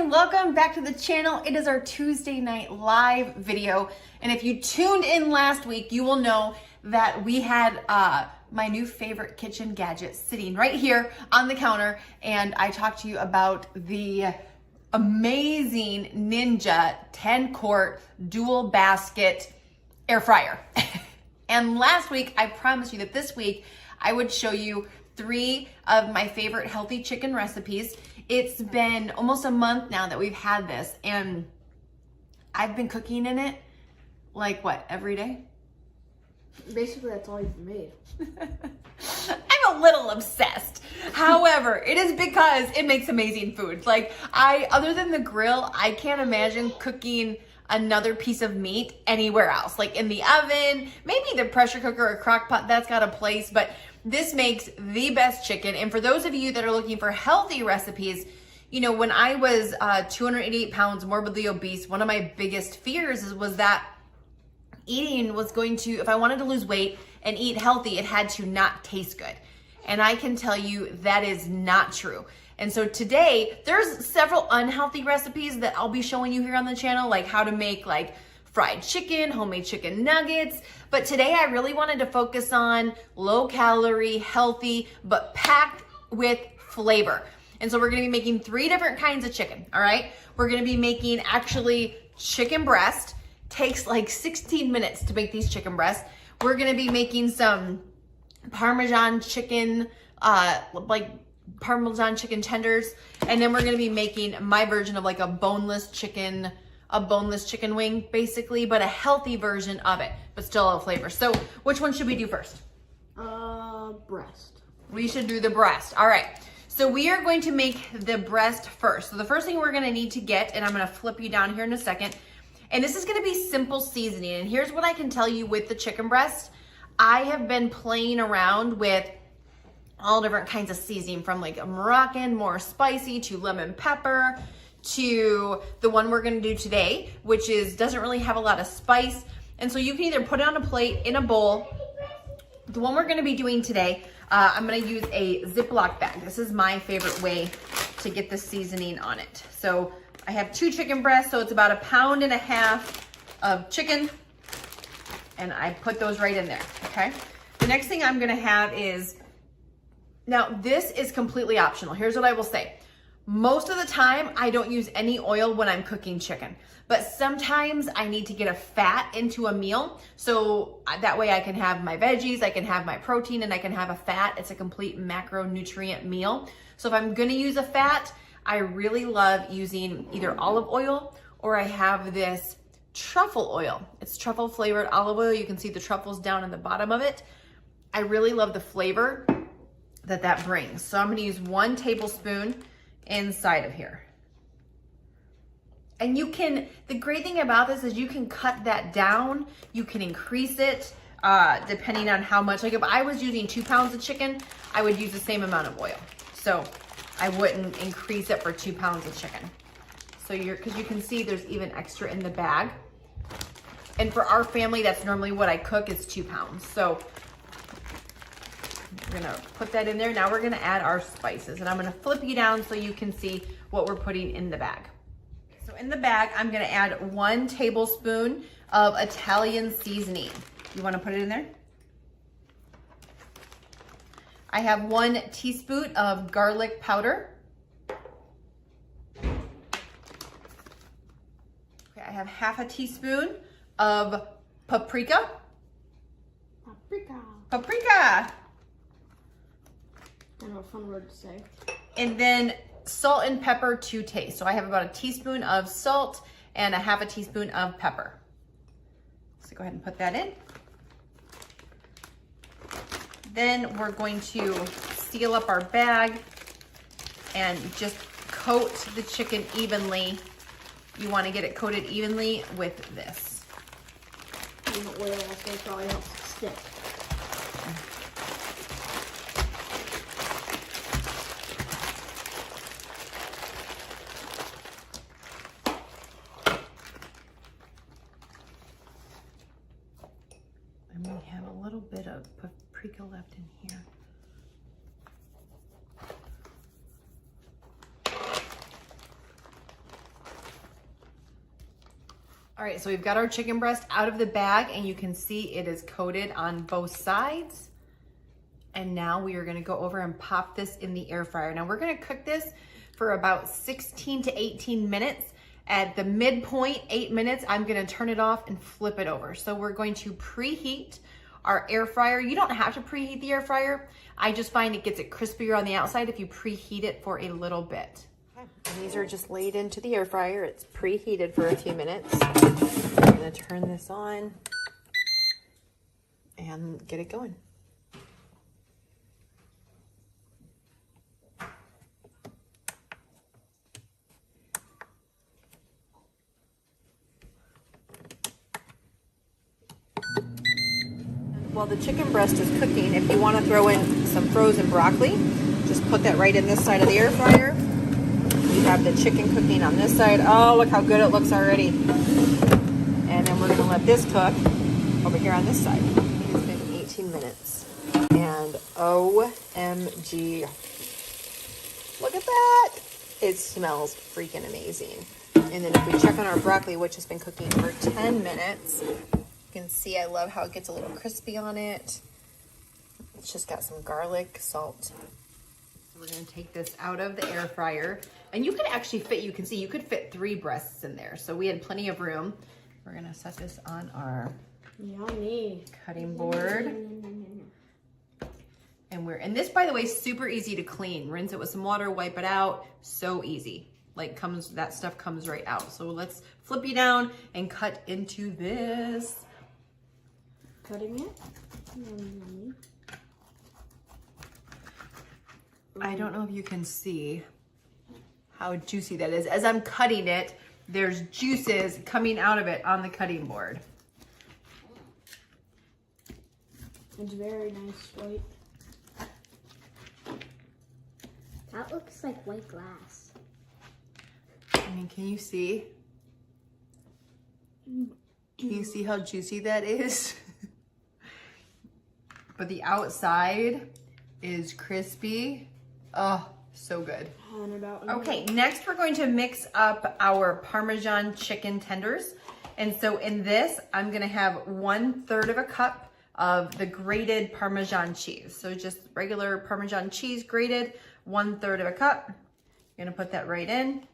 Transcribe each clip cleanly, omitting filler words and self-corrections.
and welcome back to the channel. It is our Tuesday night live video. And if you tuned in last week, you will know that we had my new favorite kitchen gadget sitting right here on the counter. And I talked to you about the amazing Ninja 10-quart dual basket air fryer. And last week, I promised you that this week I would show you 3 of my favorite healthy chicken recipes. It's been almost a month now that we've had this, and I've been cooking in it like what, every day? Basically, that's all you've made. I'm a little obsessed. However, it is because it makes amazing food. Like other than the grill, I can't imagine cooking another piece of meat anywhere else. Like in the oven, maybe the pressure cooker or crock pot, that's got a place, but this makes the best chicken. And for those of you that are looking for healthy recipes, you know, when I was 288 pounds, morbidly obese, one of my biggest fears was that eating was going to, if I wanted to lose weight and eat healthy, it had to not taste good. And I can tell you that is not true. And so today, there's several unhealthy recipes that I'll be showing you here on the channel, like how to make like fried chicken, homemade chicken nuggets. But today I really wanted to focus on low calorie, healthy, but packed with flavor. And so we're gonna be making 3 different kinds of chicken, all right? We're gonna be making actually chicken breast. Takes like 16 minutes to make these chicken breasts. We're gonna be making some Parmesan chicken, like Parmesan chicken tenders. And then we're gonna be making my version of like a boneless chicken wing, basically, but a healthy version of it, but still a flavor. So which one should we do first? Breast. We should do the breast. All right. So we are going to make the breast first. So the first thing we're gonna need to get, and I'm gonna flip you down here in a second, and this is gonna be simple seasoning. And here's what I can tell you with the chicken breast. I have been playing around with all different kinds of seasoning, from like a Moroccan, more spicy, to lemon pepper, to the one we're gonna do today, which doesn't really have a lot of spice. And so you can either put it on a plate, in a bowl. The one we're gonna be doing today, I'm gonna use a Ziploc bag. This is my favorite way to get the seasoning on it. So I have 2 chicken breasts, so it's about 1.5 pounds of chicken, and I put those right in there, okay? The next thing I'm gonna have is, now this is completely optional. Here's what I will say. Most of the time, I don't use any oil when I'm cooking chicken, but sometimes I need to get a fat into a meal. So that way I can have my veggies, I can have my protein, and I can have a fat. It's a complete macronutrient meal. So if I'm gonna use a fat, I really love using either olive oil, or I have this truffle oil. It's truffle flavored olive oil. You can see the truffles down in the bottom of it. I really love the flavor that brings. So I'm gonna use 1 tablespoon inside of here. And you can, the great thing about this is you can cut that down, you can increase it depending on how much. Like if I was using 2 pounds of chicken, I would use the same amount of oil. So I wouldn't increase it for 2 pounds of chicken. So because you can see there's even extra in the bag. And for our family, that's normally what I cook, is 2 pounds. So we're gonna put that in there. Now we're gonna add our spices, and I'm gonna flip you down so you can see what we're putting in the bag. So in the bag, I'm gonna add 1 tablespoon of Italian seasoning. You wanna put it in there? I have 1 teaspoon of garlic powder. Okay, I have 1/2 teaspoon of paprika. Paprika! I know, a fun word to say. And then salt and pepper to taste. So I have about 1 teaspoon of salt and 1/2 teaspoon of pepper. So go ahead and put that in. Then we're going to seal up our bag and just coat the chicken evenly. You want to get it coated evenly with this. And the oil also probably helps it stick. And we have a little bit of paprika left in here. All right, so we've got our chicken breast out of the bag and you can see it is coated on both sides. And now we are gonna go over and pop this in the air fryer. Now we're gonna cook this for about 16 to 18 minutes. At the midpoint, 8 minutes, I'm gonna turn it off and flip it over. So we're going to preheat our air fryer. You don't have to preheat the air fryer. I just find it gets it crispier on the outside if you preheat it for a little bit. Okay. And these are just laid into the air fryer. It's preheated for a few minutes. I'm gonna turn this on and get it going. While the chicken breast is cooking, if you want to throw in some frozen broccoli, just put that right in this side of the air fryer. You have the chicken cooking on this side. Oh, look how good it looks already. And then we're going to let this cook over here on this side. It's been 18 minutes. And OMG, look at that. It smells freaking amazing. And then if we check on our broccoli, which has been cooking for 10 minutes, you can see I love how it gets a little crispy on it. It's just got some garlic, salt. We're gonna take this out of the air fryer. And you could actually fit, you can see, you could fit 3 breasts in there. So we had plenty of room. We're gonna set this on our yummy cutting board. And this, by the way, is super easy to clean. Rinse it with some water, wipe it out. So easy. Like that stuff comes right out. So let's flip you down and cut into this. Cutting it. Yummy. I don't know if you can see how juicy that is. As I'm cutting it, there's juices coming out of it on the cutting board. It's very nice white. That looks like white glass. I mean, can you see? Can you see how juicy that is? But the outside is crispy. Oh, so good. Okay, next we're going to mix up our Parmesan chicken tenders. And so in this, I'm gonna have 1/3 of a cup of the grated Parmesan cheese. So just regular Parmesan cheese grated, 1/3 of a cup. I'm gonna put that right in.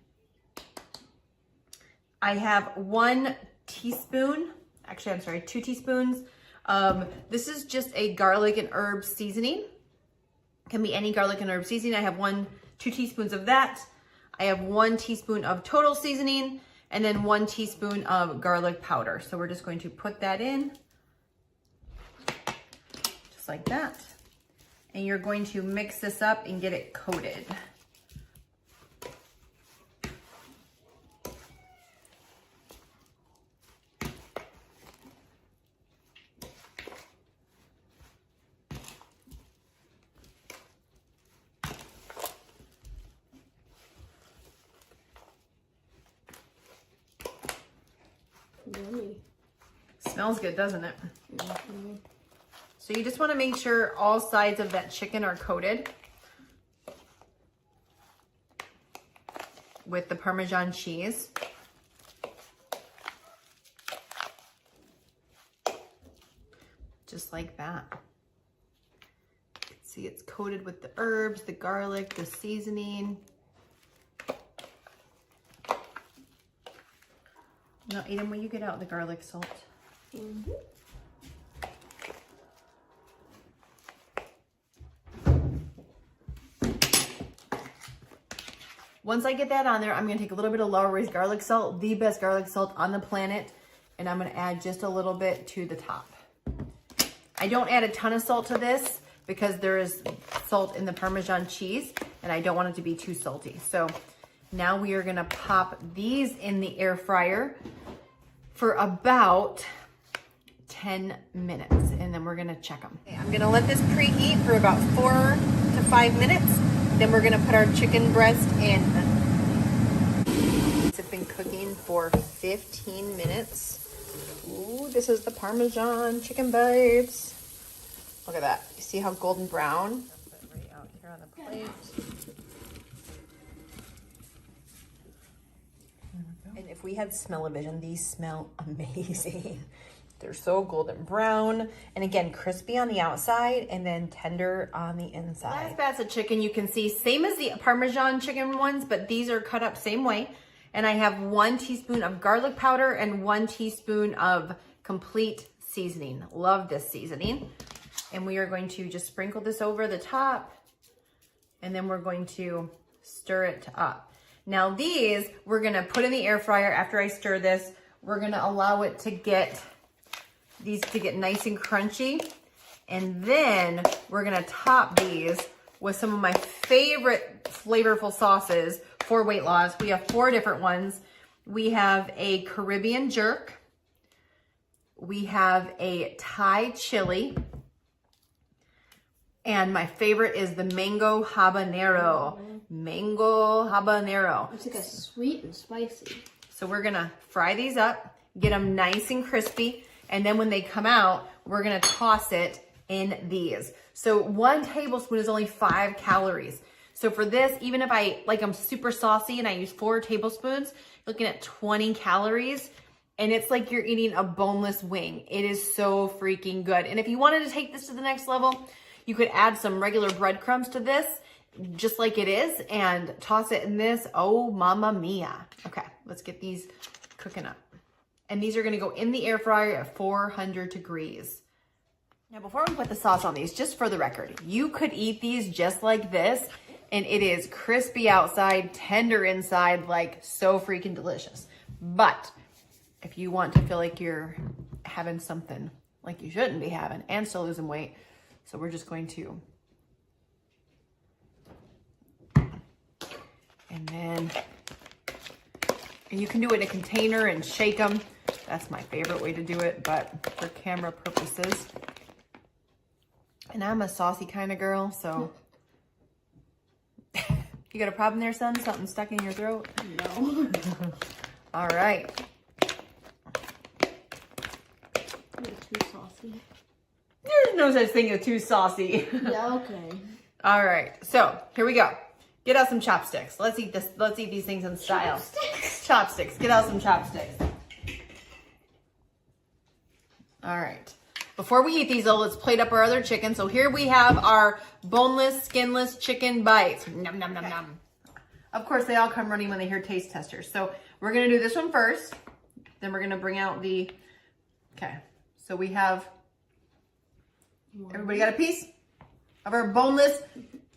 I have 1 teaspoon, actually I'm sorry, 2 teaspoons. This is just a garlic and herb seasoning. Can be any garlic and herb seasoning. I have 2 teaspoons of that. I have 1 teaspoon of total seasoning and then 1 teaspoon of garlic powder. So we're just going to put that in just like that. And you're going to mix this up and get it coated. Yummy. Smells good, doesn't it? Mm-hmm. So you just want to make sure all sides of that chicken are coated with the Parmesan cheese. Just like that. See, it's coated with the herbs, the garlic, the seasoning. Now, Aiden, will you get out the garlic salt? Mm-hmm. Once I get that on there, I'm gonna take a little bit of Lawry's garlic salt, the best garlic salt on the planet, and I'm gonna add just a little bit to the top. I don't add a ton of salt to this because there is salt in the Parmesan cheese, and I don't want it to be too salty. So now we are gonna pop these in the air fryer for about 10 minutes, and then we're gonna check them. Okay, I'm gonna let this preheat for about 4 to 5 minutes. Then we're gonna put our chicken breast in. It's been cooking for 15 minutes. Ooh, this is the Parmesan chicken babes. Look at that. You see how golden brown? Put it right out here on the plate. And if we had smell-o-vision, these smell amazing. They're so golden brown. And again, crispy on the outside and then tender on the inside. Last batch of chicken you can see, same as the Parmesan chicken ones, but these are cut up same way. And I have 1 teaspoon of garlic powder and 1 teaspoon of complete seasoning. Love this seasoning. And we are going to just sprinkle this over the top. And then we're going to stir it up. Now these, we're gonna put in the air fryer after I stir this. We're gonna allow it to get, these to get nice and crunchy. And then we're gonna top these with some of my favorite flavorful sauces for weight loss. We have 4 different ones. We have a Caribbean jerk. We have a Thai chili. And my favorite is the mango habanero. Mango habanero. It's like a sweet and spicy. So we're gonna fry these up, get them nice and crispy, and then when they come out, we're gonna toss it in these. So 1 tablespoon is only 5 calories. So for this, even if I like them super saucy and I use 4 tablespoons, you're looking at 20 calories. And it's like you're eating a boneless wing. It is so freaking good. And if you wanted to take this to the next level, you could add some regular breadcrumbs to this, just like it is, and toss it in this. Oh, mamma mia. Okay, let's get these cooking up. And these are gonna go in the air fryer at 400 degrees. Now, before we put the sauce on these, just for the record, you could eat these just like this, and it is crispy outside, tender inside, like so freaking delicious. But if you want to feel like you're having something like you shouldn't be having and still losing weight, so we're just going to, and then, and you can do it in a container and shake them. That's my favorite way to do it, but for camera purposes. And I'm a saucy kind of girl, so. You got a problem there, son? Something stuck in your throat? No. All right. It's too saucy. There's no such thing as too saucy. Yeah, okay. All right, so here we go. Get out some chopsticks. Let's eat this. Let's eat these things in style. Chopsticks. Chopsticks. Get out some chopsticks. All right. Before we eat these, though, let's plate up our other chicken. So here we have our boneless, skinless chicken bites. Nom, nom, nom, nom. Of course, they all come running when they hear taste testers. So we're going to do this one first. Then we're going to bring out the, okay. So we have, everybody got a piece of our boneless,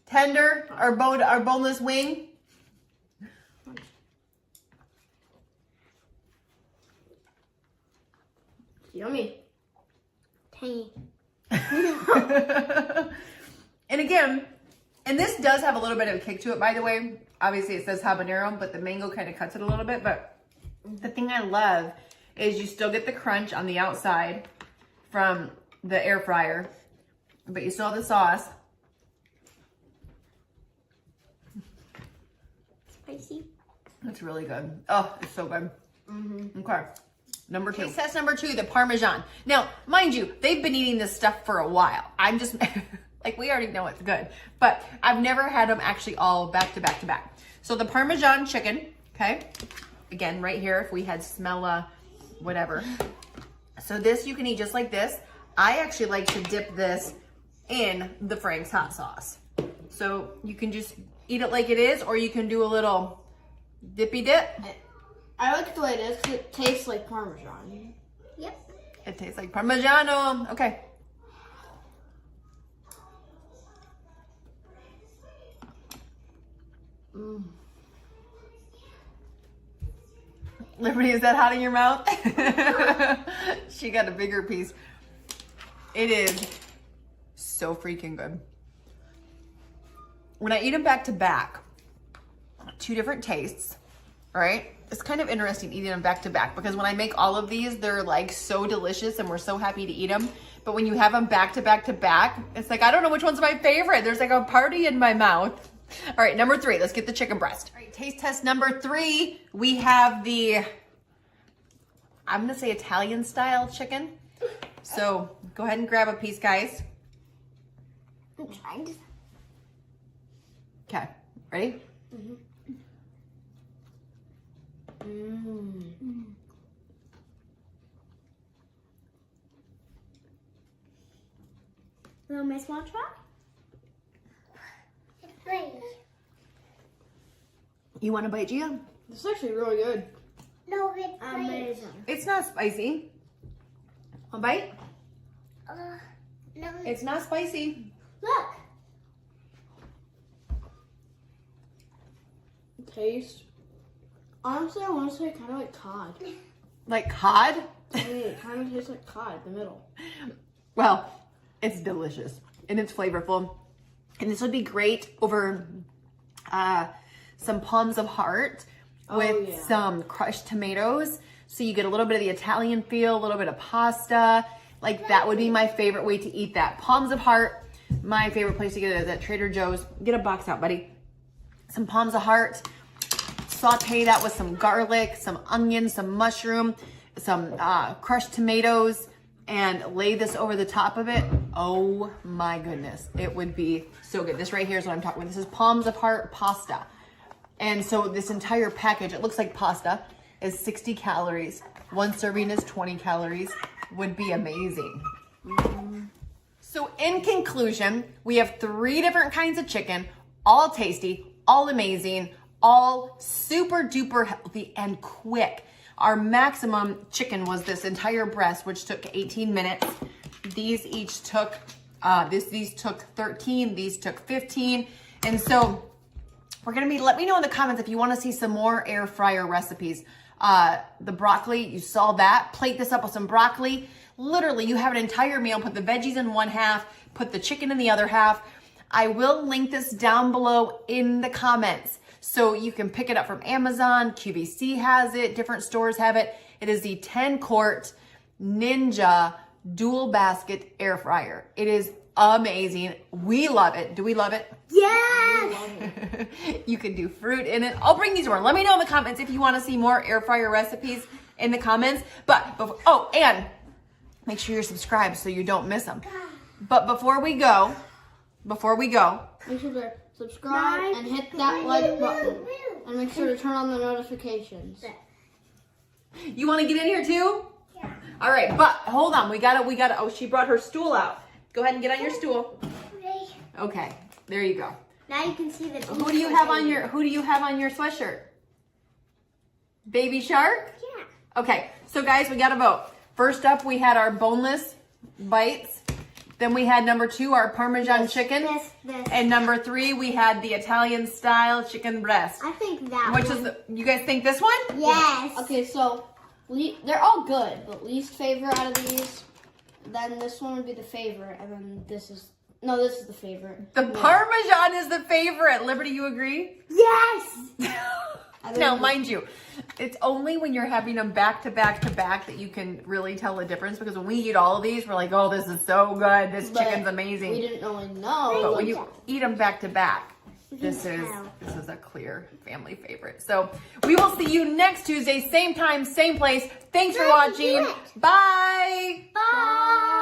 tender, our boneless wing? Yummy. Tangy. And again, and this does have a little bit of a kick to it, by the way. Obviously it says habanero, but the mango kind of cuts it a little bit. But the thing I love is you still get the crunch on the outside from the air fryer, but you still have the sauce. Spicy. It's really good. Oh, it's so good. Mm-hmm. Okay. Number 2. Taste test number 2, the Parmesan. Now, mind you, they've been eating this stuff for a while. I'm just, like, we already know it's good. But I've never had them actually all back to back to back. So the Parmesan chicken, okay? Again, right here, if we had smell whatever. So this you can eat just like this. I actually like to dip this in the Frank's hot sauce. So you can just eat it like it is, or you can do a little dippy dip. I like it the way it is because it tastes like Parmesan. Yep. It tastes like Parmigiano. Okay. Mm. Liberty, is that hot in your mouth? She got a bigger piece. It is so freaking good. When I eat them back to back, 2 different tastes, right? It's kind of interesting eating them back to back because when I make all of these, they're like so delicious and we're so happy to eat them. But when you have them back to back to back, it's like, I don't know which one's my favorite. There's like a party in my mouth. All right, number 3, let's get the chicken breast. All right, taste test number 3. We have the, I'm gonna say Italian style chicken. So go ahead and grab a piece, guys. I'm trying to. Okay, ready? Mm-hmm. Little Miss want to try? You want to bite, Gia? This is actually really good. No, it's amazing. It's not spicy. A bite? No. It's not spicy. Look. Taste. Honestly, I want to say kind of like cod. Like cod? It kind of tastes like cod in the middle. Well, it's delicious and it's flavorful. And this would be great over some palms of heart with some crushed tomatoes. So you get a little bit of the Italian feel, a little bit of pasta. Like that would be my favorite way to eat that. Palms of heart, my favorite place to get it is at Trader Joe's. Get a box out, buddy. Some palms of heart. Saute that with some garlic, some onion, some mushroom, some crushed tomatoes, and lay this over the top of it. Oh my goodness. It would be so good. This right here is what I'm talking about. This is palms of heart pasta. And so this entire package, it looks like pasta, is 60 calories. One serving is 20 calories. Would be amazing. So in conclusion, we have 3 different kinds of chicken, all tasty, all amazing, all super duper healthy and quick. Our maximum chicken was this entire breast, which took 18 minutes. These each took, these took 13, these took 15. And so we're gonna be, let me know in the comments if you wanna see some more air fryer recipes. The broccoli, you saw that. Plate this up with some broccoli. Literally, you have an entire meal, put the veggies in one half, put the chicken in the other half. I will link this down below in the comments. So you can pick it up from Amazon, QVC has it, different stores have it. It is the 10-quart Ninja dual basket air fryer. It is amazing. We love it. Do we love it? Yes! You can do fruit in it. I'll bring these over. Let me know in the comments if you want to see more air fryer recipes in the comments. But, oh, and make sure you're subscribed so you don't miss them. But before we go, make sure to subscribe and hit that like button. And make sure to turn on the notifications. you want to get in here too? Yeah. All right, but hold on. We gotta, oh, she brought her stool out. Go ahead and get on your stool. Okay, there you go. Now you can see the. Who do you have on your sweatshirt? Baby Shark? Yeah. Okay, so guys, we gotta vote. First up, we had our boneless bites. Then we had number 2, our Parmesan chicken. This. And number 3, we had the Italian style chicken breast. I think that Which one. is, you guys think this one? Yes. Okay, so they're all good, but least favorite out of these, then this one would be the favorite, and then this is the favorite. The Parmesan is the favorite. Liberty, you agree? Yes. Now, mind you, it's only when you're having them back to back to back that you can really tell the difference. Because when we eat all of these, we're like, oh, this is so good. This chicken's amazing. We didn't really know. But when you eat them back to back, this is a clear family favorite. So we will see you next Tuesday, same time, same place. Thanks for watching. Bye. Bye.